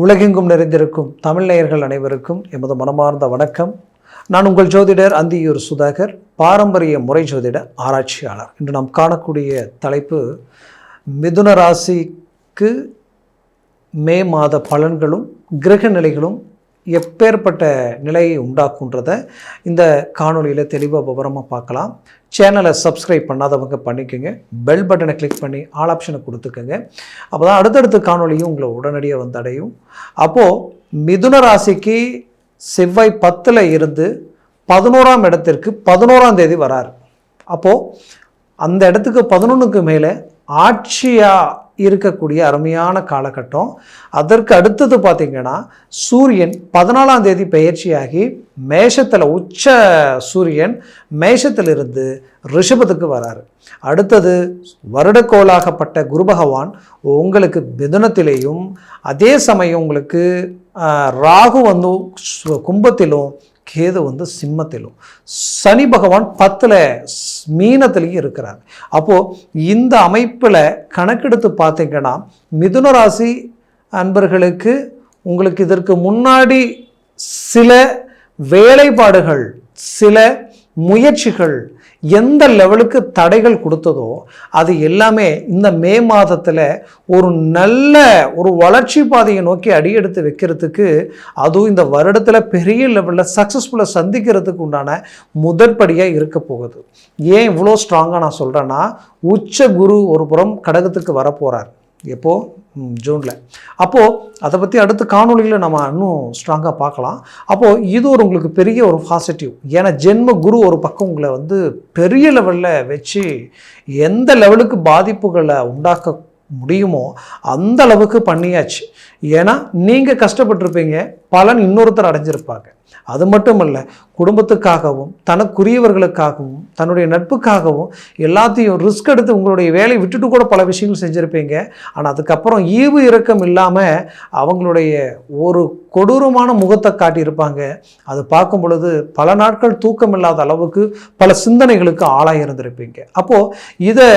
உலகெங்கும் நிறைந்திருக்கும் தமிழ் நேயர்கள் அனைவருக்கும் எமது மனமார்ந்த வணக்கம். நான் உங்கள் ஜோதிடர் அந்தியூர் சுதாகர், பாரம்பரிய முறை ஜோதிட ஆராய்ச்சியாளர். இன்று நாம் காணக்கூடிய தலைப்பு மிதுன ராசிக்கு மே மாத பலன்களும் கிரக நிலைகளும் எப்பேற்பட்ட நிலையை உண்டாக்குன்றதை இந்த காணொலியில் தெளிவாக விவரமாக பார்க்கலாம். சேனலை சப்ஸ்கிரைப் பண்ணாதவங்க பண்ணிக்கோங்க, பெல் பட்டனை கிளிக் பண்ணி ஆல் ஆப்ஷனை கொடுத்துக்கோங்க. அப்போ தான் அடுத்தடுத்த காணொலியும் உங்களை உடனடியாக வந்தடையும். அப்போது மிதுன ராசிக்கு செவ்வாய் 10ல் இருந்து 11ஆம் இடத்திற்கு 11ஆம் தேதி வரார். அப்போது அந்த இடத்துக்கு 11க்கு மேலே ஆட்சியாக இருக்கக்கூடிய அருமையான காலகட்டம். அதற்கு அடுத்தது பார்த்திங்கன்னா சூரியன் 14ஆம் தேதி பெயர்ச்சியாகி மேஷத்தில் உச்ச சூரியன் மேஷத்திலிருந்து ரிஷபத்துக்கு வராரு. அடுத்தது வருடக்கோளாகப்பட்ட குரு பகவான் உங்களுக்கு மிதுனத்திலேயும், அதே சமயம் உங்களுக்கு ராகு வந்து கும்பத்திலும், கேது வந்து சிம்மத்திலும், சனி பகவான் 10ல் மீனத்திலையும் இருக்கிறார். அப்போது இந்த அமைப்பில் கணக்கெடுத்து பார்த்தீங்கன்னா மிதுன ராசி அன்பர்களுக்கு உங்களுக்கு இதற்கு முன்னாடி சில வேலைப்பாடுகள், சில முயற்சிகள் எந்த லெவலுக்கு தடைகள் கொடுத்ததோ அது எல்லாமே இந்த மே மாதத்தில் ஒரு நல்ல ஒரு வளர்ச்சி பாதையை நோக்கி அடியெடுத்து வைக்கிறதுக்கு, அதுவும் இந்த வருடத்தில் பெரிய லெவலில் சக்ஸஸ்ஃபுல்லாக சந்திக்கிறதுக்கு உண்டான முதற்படியாக இருக்க போகுது. ஏன் இவ்வளோ ஸ்ட்ராங்காக நான் சொல்கிறேன்னா, உச்ச குரு ஒரு புறம் கடகத்துக்கு வரப்போகிறார். எப்போது? ஜூனில். அப்போது அதை பற்றி அடுத்த காணொலியில் நம்ம இன்னும் ஸ்ட்ராங்காக பார்க்கலாம். அப்போது இது ஒரு உங்களுக்கு பெரிய ஒரு பாசிட்டிவ். ஏன்னா ஜென்ம குரு ஒரு பக்கம் உங்களை வந்து பெரிய லெவலில் வச்சு எந்த லெவலுக்கு பாதிப்புகளை உண்டாக்க முடியுமோ அந்த அளவுக்கு பண்ணியாச்சு. ஏன்னா நீங்கள் கஷ்டப்பட்டிருப்பீங்க, பலன் இன்னொருத்தர் அடைஞ்சிருப்பாங்க. அது மட்டும் இல்லை, குடும்பத்துக்காகவும் தனக்குரியவர்களுக்காகவும் தன்னுடைய நட்புக்காகவும் எல்லாத்தையும் ரிஸ்க் எடுத்து உங்களுடைய வேலையை விட்டுட்டு கூட பல விஷயங்கள் செஞ்சுருப்பீங்க. ஆனால் அதுக்கப்புறம் ஈவு இரக்கம் இல்லாமல் அவங்களுடைய ஒரு கொடூரமான முகத்தை காட்டியிருப்பாங்க. அது பார்க்கும் பொழுது பல நாட்கள் தூக்கம் இல்லாத அளவுக்கு பல சிந்தனைகளுக்கு ஆளாக இருந்திருப்பீங்க. அப்போது இதை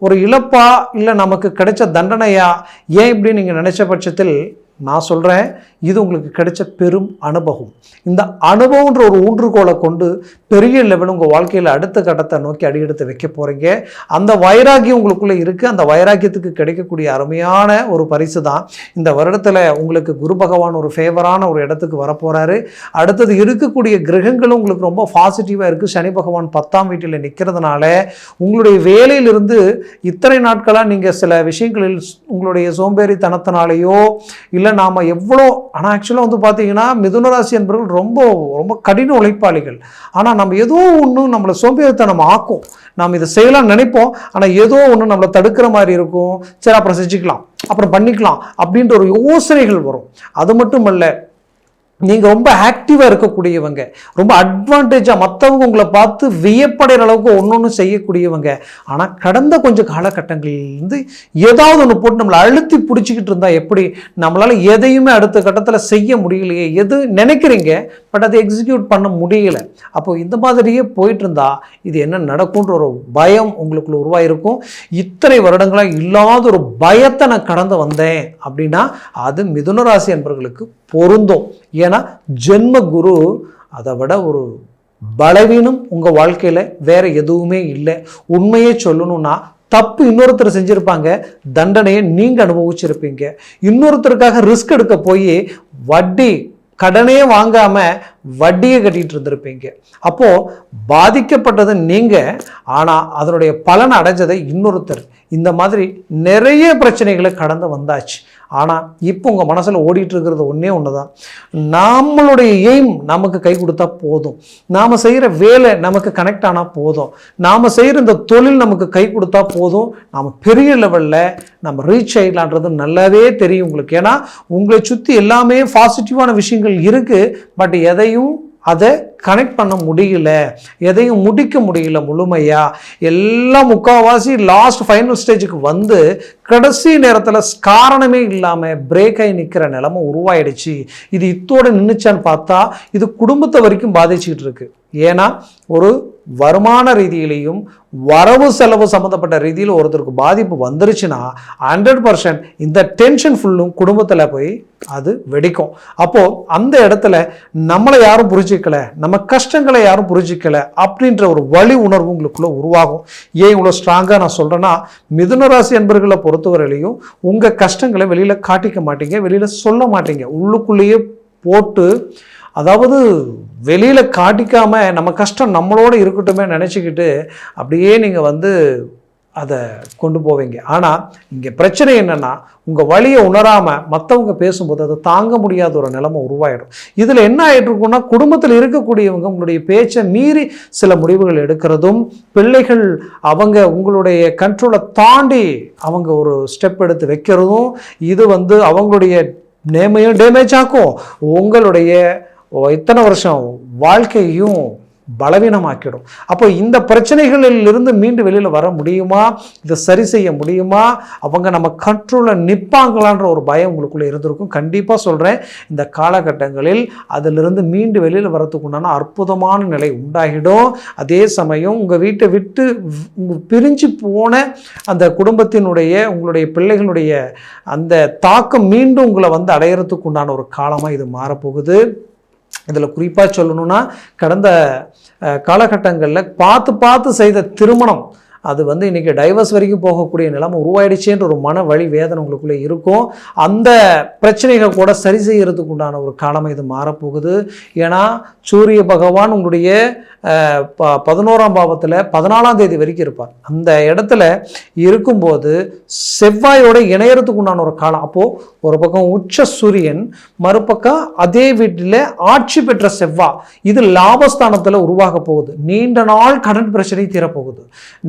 ஒரு இழப்பா இல்லை நமக்கு கிடைச்ச தண்டனையா ஏன் இப்படி நீங்கள் நினைச்ச பட்சத்தில் நான் சொல்கிறேன், இது உங்களுக்கு கிடைச்ச பெரும் அனுபவம். இந்த அனுபவன்ற ஒரு ஊன்றுகோலை கொண்டு பெரிய லெவல் உங்கள் வாழ்க்கையில் அடுத்த கட்டத்தை நோக்கி அடியெடுத்து வைக்க போகிறீங்க. அந்த வைராக்கியம் உங்களுக்குள்ளே இருக்குது. அந்த வைராக்கியத்துக்கு கிடைக்கக்கூடிய அருமையான ஒரு பரிசு தான் இந்த வருடத்தில் உங்களுக்கு குரு பகவான் ஒரு ஃபேவரான ஒரு இடத்துக்கு வரப்போகிறாரு. அடுத்தது இருக்கக்கூடிய கிரகங்களும் உங்களுக்கு ரொம்ப பாசிட்டிவாக இருக்குது. சனி பகவான் 10ஆம் வீட்டில் நிற்கிறதுனால உங்களுடைய வேலையிலிருந்து இத்தனை நாட்களாக நீங்கள் சில விஷயங்களில் உங்களுடைய சோம்பேறித்தனத்தினாலேயோ இல்லை நாம் எவ்வளோ, ஆனால் ஆக்சுவலாக வந்து பார்த்தீங்கன்னா மிதுனராசி என்பவர்கள் ரொம்ப ரொம்ப கடின உழைப்பாளிகள். ஆனால் நம்ம ஏதோ ஒன்று நம்மளை சோம்பேறித்தனம் ஆக்கும். நாம் இதை செய்யலாம்னு நினைப்போம், ஆனால் ஏதோ ஒன்று நம்மளை தடுக்கிற மாதிரி இருக்கும். சரி அப்புறம் செஞ்சுக்கலாம், அப்புறம் பண்ணிக்கலாம் அப்படின்ற ஒரு யோசனைகள் வரும். அது மட்டும் இல்லை, நீங்கள் ரொம்ப ஆக்டிவாக இருக்கக்கூடியவங்க, ரொம்ப அட்வான்டேஜாக மற்றவங்க உங்களை பார்த்து வியப்படைகிற அளவுக்கு ஒன்று செய்யக்கூடியவங்க. ஆனால் கடந்த கொஞ்சம் காலகட்டங்கள்லேருந்து ஏதாவது ஒன்று போட்டு நம்மளை அழுத்தி பிடிச்சிக்கிட்டு இருந்தால் எப்படி, நம்மளால் எதையுமே அடுத்த கட்டத்தில் செய்ய முடியலையே, எது நினைக்கிறீங்க பட் அதை எக்ஸிக்யூட் பண்ண முடியலை. அப்போது இந்த மாதிரியே போயிட்டு இருந்தா இது என்ன நடக்கும்ன்ற ஒரு பயம் உங்களுக்குள்ள உருவாயிருக்கும். இத்தனை வருடங்களாக இல்லாத ஒரு பயத்தை நான் கடந்து வந்தேன் அப்படின்னா அது மிதுனராசி என்பவர்களுக்கு பொருந்தும். ஏன்னா ஜென்ம குரு அதை விட ஒரு பலவீனம் உங்கள் வாழ்க்கையில் வேற எதுவுமே இல்லை. உண்மையே சொல்லணும்னா தப்பு இன்னொருத்தர் செஞ்சுருப்பாங்க, தண்டனையை நீங்கள் அனுபவிச்சிருப்பீங்க. இன்னொருத்தருக்காக ரிஸ்க் எடுக்க போய் வட்டி கடனே வாங்காமல் வட்டியை கட்டிகிட்டு இருந்திருப்பீங்க. அப்போது பாதிக்கப்பட்டது நீங்கள், ஆனால் அதனுடைய பலன் அடைஞ்சதை இன்னொருத்தர். இந்த மாதிரி நிறைய பிரச்சனைகளை கடந்து வந்தாச்சு. ஆனால் இப்போ உங்கள் மனசில் ஓடிட்டு இருக்கிறது ஒன்றே ஒன்று தான், நம்மளுடைய எய்ம் நமக்கு கை கொடுத்தா போதும், நாம் செய்கிற வேலை நமக்கு கனெக்ட் ஆனால் போதும், நாம் செய்கிற இந்த தொழில் நமக்கு கை கொடுத்தா போதும், நாம் பெரிய லெவலில் நம்ம ரீச் ஆகிடலான்றது நல்லாவே தெரியும் உங்களுக்கு. ஏன்னா உங்களை சுற்றி எல்லாமே பாசிட்டிவான விஷயங்கள் இருக்குது. பட் எதையும் அதை கனெக்ட் பண்ண முடியல, எதையும் முடிக்க முடியல முழுமையாக. எல்லாம் முக்கால்வாசி லாஸ்ட் ஃபைனல் ஸ்டேஜுக்கு வந்து கடைசி நேரத்தில் காரணமே இல்லாமல் பிரேக் ஆகி நிற்கிற நிலைமை உருவாயிடுச்சு. இது இத்தோடு நின்றுச்சான்னு பார்த்தா இது குடும்பத்தை வரைக்கும் பாதிச்சுக்கிட்டு இருக்கு. ஏன்னா ஒரு வருமான ரீதியிலையும் வரவு செலவு சம்மந்தப்பட்ட ரீதியில் ஒருத்தருக்கு பாதிப்பு வந்துருச்சுன்னா 100% இந்த டென்ஷன் ஃபுல்லும் குடும்பத்தில் போய் அது வெடிக்கும். அப்போது அந்த இடத்துல நம்மளை யாரும் புரிஞ்சிக்கல, நம்ம கஷ்டங்களை யாரும் புரிஞ்சிக்கல அப்படின்ற ஒரு வலி உணர்வு உங்களுக்குள்ள உருவாகும். ஏன் இவ்வளோ ஸ்ட்ராங்காக நான் சொல்கிறேன்னா, மிதுன ராசி என்பர்களை பொறுத்தவரையிலையும் உங்கள் கஷ்டங்களை வெளியில் காட்டிக்க மாட்டீங்க, வெளியில் சொல்ல மாட்டீங்க, உள்ளுக்குள்ளேயே போட்டு, அதாவது வெளியில் காட்டிக்காமல் நம்ம கஷ்டம் நம்மளோடு இருக்கட்டுமே நினச்சிக்கிட்டு அப்படியே நீங்கள் அதை கொண்டு போவீங்க. ஆனால் இங்கே பிரச்சனை என்னென்னா, உங்கள் வலியை உணராமல் மற்றவங்க பேசும்போது அதை தாங்க முடியாத ஒரு நிலைமை உருவாயிடும். இதில் என்ன ஆகிட்டு இருக்குன்னா, குடும்பத்தில் இருக்கக்கூடியவங்க உங்களுடைய பேச்சை மீறி சில முடிவுகள் எடுக்கிறதும், பிள்ளைகள் அவங்க உங்களுடைய கண்ட்ரோலை தாண்டி அவங்க ஒரு ஸ்டெப் எடுத்து வைக்கிறதும், இது அவங்களுடைய நேமையும் டேமேஜ் ஆக்கும், உங்களுடைய இத்தனை வருஷம் வாழ்க்கையும் பலவீனமாக்கிடும். அப்போ இந்த பிரச்சனைகளில் இருந்து மீண்டு வெளியில் வர முடியுமா, இதை சரி செய்ய முடியுமா, அவங்க நம்ம கண்ட்ரோலில் நிற்பாங்களான்ற ஒரு பயம் உங்களுக்குள்ளே இருந்திருக்கும். கண்டிப்பாக சொல்கிறேன், இந்த காலகட்டங்களில் அதிலிருந்து மீண்டு வெளியில் வரத்துக்கு உண்டான அற்புதமான நிலை உண்டாகிடும். அதே சமயம் உங்கள் வீட்டை விட்டு பிரிஞ்சு போன அந்த குடும்பத்தினுடைய உங்களுடைய பிள்ளைகளுடைய அந்த தாக்கம் மீண்டும் உங்களை அடையிறதுக்கு உண்டான ஒரு காலமாக இது மாறப்போகுது. இதில் குறிப்பாக சொல்லணும்னா, கடந்த காலகட்டங்களில் பார்த்து செய்த திருமணம் அது இன்றைக்கி டைவர்ஸ் வரைக்கும் போகக்கூடிய நிலைமை உருவாயிடுச்சேன்ற ஒரு மன வழி வேதனை உங்களுக்குள்ளே இருக்கும். அந்த பிரச்சனைகள் கூட சரி செய்கிறதுக்கு உண்டான ஒரு காலமாக இது மாறப்போகுது. ஏன்னா சூரிய பகவான் உங்களுடைய 11ஆம் பாவத்தில் 14ஆம் தேதி வரைக்கும் இருப்பார். அந்த இடத்துல இருக்கும்போது செவ்வாயோட இணையறதுக்கு உண்டான ஒரு காலம். அப்போது ஒரு பக்கம் உச்ச சூரியன், மறுபக்கம் அதே வீட்டில் ஆட்சி பெற்ற செவ்வாய், இது லாபஸ்தானத்தில் உருவாக போகுது. நீண்ட நாள் கடன் பிரச்சனை தீரப்போகுது.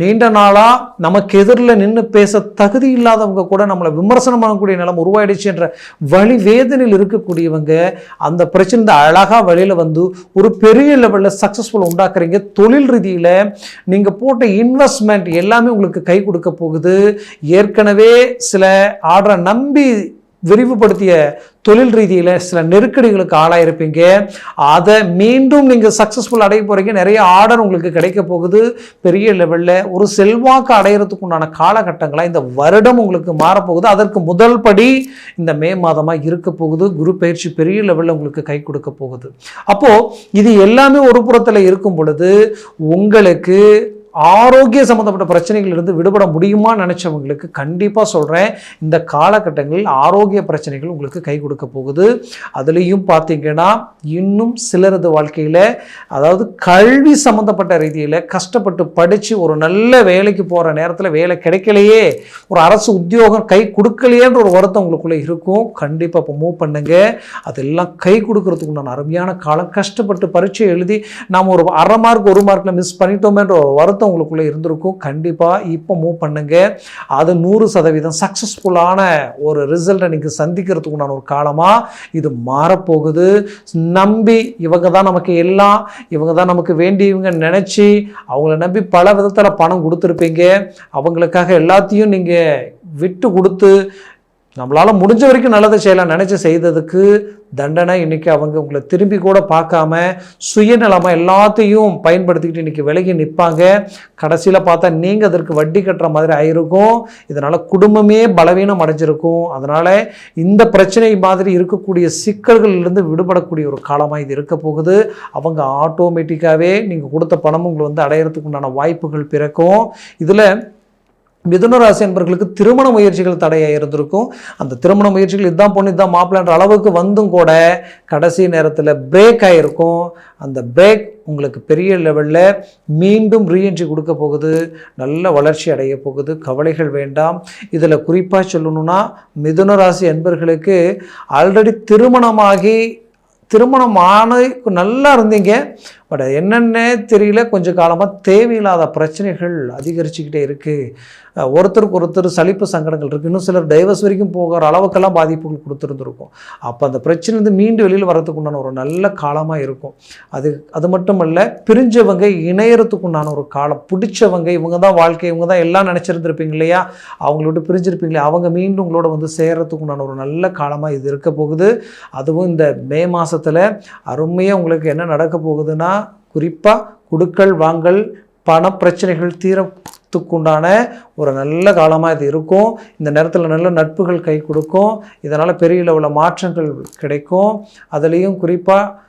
நீண்ட நாளாக நமக்கு எதிரில் நின்று பேச தகுதி இல்லாதவங்க கூட நம்மளை விமர்சனம் பண்ணக்கூடிய நிலம் உருவாயிடுச்சு என்ற வழி வேதனையில் இருக்கக்கூடியவங்க அந்த பிரச்சனை அழகாக வெளியில் ஒரு பெரிய லெவலில் சக்ஸஸ்ஃபுல் உண்டாக்குறீங்க. தொழில் ரீதியில் நீங்கள் போட்ட இன்வெஸ்ட்மெண்ட் எல்லாமே உங்களுக்கு கை கொடுக்க போகுது. ஏற்கனவே சில ஆர்டரை நம்பி விரிவுபடுத்திய தொழில் ரீதியில் சில நெருக்கடிகளுக்கு ஆளாயிருப்பீங்க. அதை மீண்டும் நீங்கள் சக்ஸஸ்ஃபுல் அடைய போகிறீங்க. நிறைய ஆர்டர் உங்களுக்கு கிடைக்க போகுது. பெரிய லெவலில் ஒரு செல்வாக்கு அடையிறதுக்கு உண்டான காலகட்டங்களாக இந்த வருடம் உங்களுக்கு மாறப்போகுது. அதற்கு முதல் படி இந்த மே மாதமாக இருக்க போகுது. குரு பயிற்சி பெரிய லெவலில் உங்களுக்கு கை கொடுக்க போகுது. அப்போது இது எல்லாமே ஒரு புறத்தில் இருக்கும் பொழுது உங்களுக்கு ஆரோக்கிய சம்மந்தப்பட்ட பிரச்சனைகளிலிருந்து விடுபட முடியுமா நினைச்சவங்களுக்கு கண்டிப்பாக சொல்கிறேன், இந்த காலகட்டங்களில் ஆரோக்கிய பிரச்சனைகள் உங்களுக்கு கை கொடுக்க போகுது. அதுலேயும் பார்த்தீங்கன்னா இன்னும் சிலரது வாழ்க்கையில், அதாவது கல்வி சம்மந்தப்பட்ட ரீதியில் கஷ்டப்பட்டு படித்து ஒரு நல்ல வேலைக்கு போகிற நேரத்தில் வேலை கிடைக்கலையே, ஒரு அரசு உத்தியோகம் கை கொடுக்கலையேன்ற ஒரு வருத்தம் உங்களுக்குள்ளே இருக்கும். கண்டிப்பாக இப்போ மூவ் பண்ணுங்க. அதெல்லாம் கை கொடுக்கறதுக்கு நான் அருமையான காலம். கஷ்டப்பட்டு பரீட்சை எழுதி நாம் ஒரு அரை மார்க் 1 மார்க்கில் மிஸ் பண்ணிட்டோமேன்ற ஒரு வருத்தம் உங்களுக்குள்ளே இருந்திருக்கும். கண்டிப்பாக இப்போ மூவ் பண்ணுங்க. அது 100% சக்ஸஸ்ஃபுல்லான ஒரு ரிசல்ட்டை நீங்கள் சந்திக்கிறதுக்குண்டான ஒரு காலமாக இது மாறப்போகுது. நம்பி இவங்க தான் நமக்கு எல்லாம், இவங்க தான் நமக்கு வேண்டியவங்க நினச்சி அவங்கள நம்பி பல விதத்தில் பணம் கொடுத்துருப்பீங்க. அவங்களுக்காக எல்லாத்தையும் நீங்கள் விட்டு கொடுத்து நம்மளால் முடிஞ்ச வரைக்கும் நல்லதை செய்யலாம் நினச்சி செய்ததுக்கு தண்டனை இன்றைக்கி அவங்க உங்களை திரும்பி கூட பார்க்காம சுயநலமாக எல்லாத்தையும் பயன்படுத்திக்கிட்டு இன்றைக்கி விலகி நிற்பாங்க. கடைசியில் பார்த்தா நீங்கள் அதற்கு வட்டி கட்டுற மாதிரி ஆயிருக்கும். இதனால் குடும்பமே பலவீனம் அடைஞ்சிருக்கும். அதனால் இந்த பிரச்சனை மாதிரி இருக்கக்கூடிய சிக்கல்களிலிருந்து விடுபடக்கூடிய ஒரு காலமாக இது இருக்க போகுது. அவங்க ஆட்டோமேட்டிக்காகவே நீங்கள் கொடுத்த பணம் உங்களை அடையிறதுக்கு உண்டான வாய்ப்புகள் பிறக்கும். இதில் மிதுன ராசி என்பவர்களுக்கு திருமண முயற்சிகள் தடையாக இருந்திருக்கும். அந்த திருமண முயற்சிகள் இதுதான் பொண்ணு இதுதான் மாப்பிள்ளைன்ற அளவுக்கு வந்தும் கூட கடைசி நேரத்தில் பிரேக் ஆகிருக்கும். அந்த பிரேக் உங்களுக்கு பெரிய லெவலில் மீண்டும் ரீஎன்ட்ரி கொடுக்க போகுது. நல்ல வளர்ச்சி அடைய போகுது. கவலைகள் வேண்டாம். இதில் குறிப்பாக சொல்லணும்னா, மிதுன ராசி என்பவர்களுக்கு ஆல்ரெடி திருமணம் நல்லா இருந்தீங்க, பட் என்னென்ன தெரியல, கொஞ்சம் காலமாக தேவையில்லாத பிரச்சனைகள் அதிகரிச்சுக்கிட்டே இருக்குது. ஒருத்தருக்கு ஒருத்தர் சலிப்பு சங்கடங்கள் இருக்குது. இன்னும் சிலர் டைவர்ஸ் வரைக்கும் போகிற அளவுக்கெல்லாம் பாதிப்புகள் கொடுத்துருந்துருக்கும். அப்போ அந்த பிரச்சனை மீண்டு வெளியில் வரதுக்கு உண்டான ஒரு நல்ல காலமாக இருக்கும். அது மட்டும் இல்லை, பிரிஞ்சவங்க இணையறதுக்கு உண்டான ஒரு காலம். பிடிச்சவங்க இவங்க தான் வாழ்க்கை, இவங்க தான் எல்லாம் நினச்சிருந்துருப்பீங்க இல்லையா, அவங்கள விட்டு பிரிஞ்சிருப்பீங்களே, அவங்க மீண்டும் உங்களோட சேர்கிறதுக்கு உண்டான ஒரு நல்ல காலமாக இது இருக்க போகுது. அதுவும் இந்த மே மாதத்தில் அருமையாக உங்களுக்கு என்ன நடக்க போகுதுன்னா, குறிப்பாக குடுக்கல் வாங்கல் பணப்பிரச்சனைகள் தீரத்துக்குண்டான ஒரு நல்ல காலமாக இது இருக்கும். இந்த நேரத்தில் நல்ல நட்புகள் கை கொடுக்கும். இதனால் பெரிய லெவலில் மாற்றங்கள் கிடைக்கும். அதுலேயும் குறிப்பாக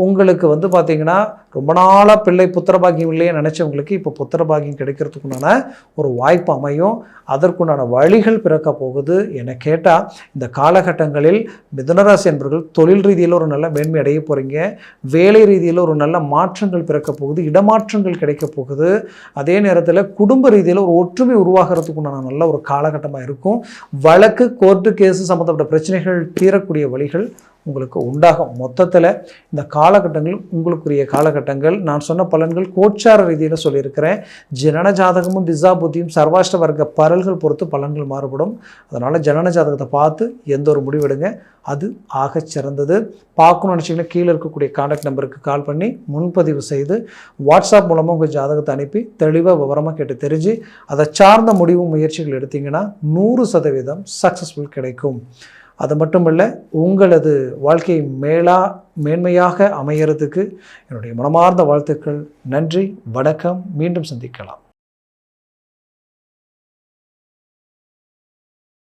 உங்களுக்கு பார்த்திங்கன்னா ரொம்ப நாளாக பிள்ளை புத்திரபாகியம் இல்லையே நினச்சவங்களுக்கு இப்போ புத்திரபாகியம் கிடைக்கிறதுக்குண்டான ஒரு வாய்ப்பு அமையும். அதற்குண்டான வழிகள் பிறக்க போகுது. என கேட்டால் இந்த காலகட்டங்களில் மிதுனராசி என்பவர்கள் தொழில் ரீதியில் ஒரு நல்ல மேன்மை அடைய போகிறீங்க. வேலை ரீதியில் ஒரு நல்ல மாற்றங்கள் பிறக்க போகுது. இடமாற்றங்கள் கிடைக்க போகுது. அதே நேரத்தில் குடும்ப ரீதியில் ஒரு ஒற்றுமை உருவாகிறதுக்குண்டான நல்ல ஒரு காலகட்டமாக இருக்கும். வழக்கு கோர்ட்டு கேஸு சம்மந்தப்பட்ட பிரச்சனைகள் தீரக்கூடிய வழிகள் உங்களுக்கு உண்டாகும். மொத்தத்தில் இந்த காலகட்டங்கள் உங்களுக்குரிய காலகட்டங்கள். நான் சொன்ன பலன்கள் கோச்சார ரீதியில் சொல்லியிருக்கிறேன். ஜனன ஜாதகமும் திசா புத்தியும் சர்வாஷ்ட வர்க்க பரல்கள் பொறுத்து பலன்கள் மாறுபடும். அதனால் ஜனன ஜாதகத்தை பார்த்து எந்த ஒரு முடிவெடுங்க, அது ஆக சிறந்தது. பார்க்கணும்னு நினச்சிங்கன்னா கீழே இருக்கக்கூடிய கான்டாக்ட் நம்பருக்கு கால் பண்ணி முன்பதிவு செய்து வாட்ஸ்அப் மூலமாக உங்கள் ஜாதகத்தை அனுப்பி தெளிவாக விவரமாக கேட்டு தெரிஞ்சு அதை சார்ந்த முடிவு முயற்சிகள் எடுத்தீங்கன்னா 100% சக்ஸஸ்ஃபுல் கிடைக்கும். அது மட்டுமல்ல, உங்களது வாழ்க்கை மேன்மையாக அமையறதுக்கு என்னுடைய மனமார்ந்த வாழ்த்துக்கள். நன்றி, வணக்கம். மீண்டும் சந்திக்கலாம்.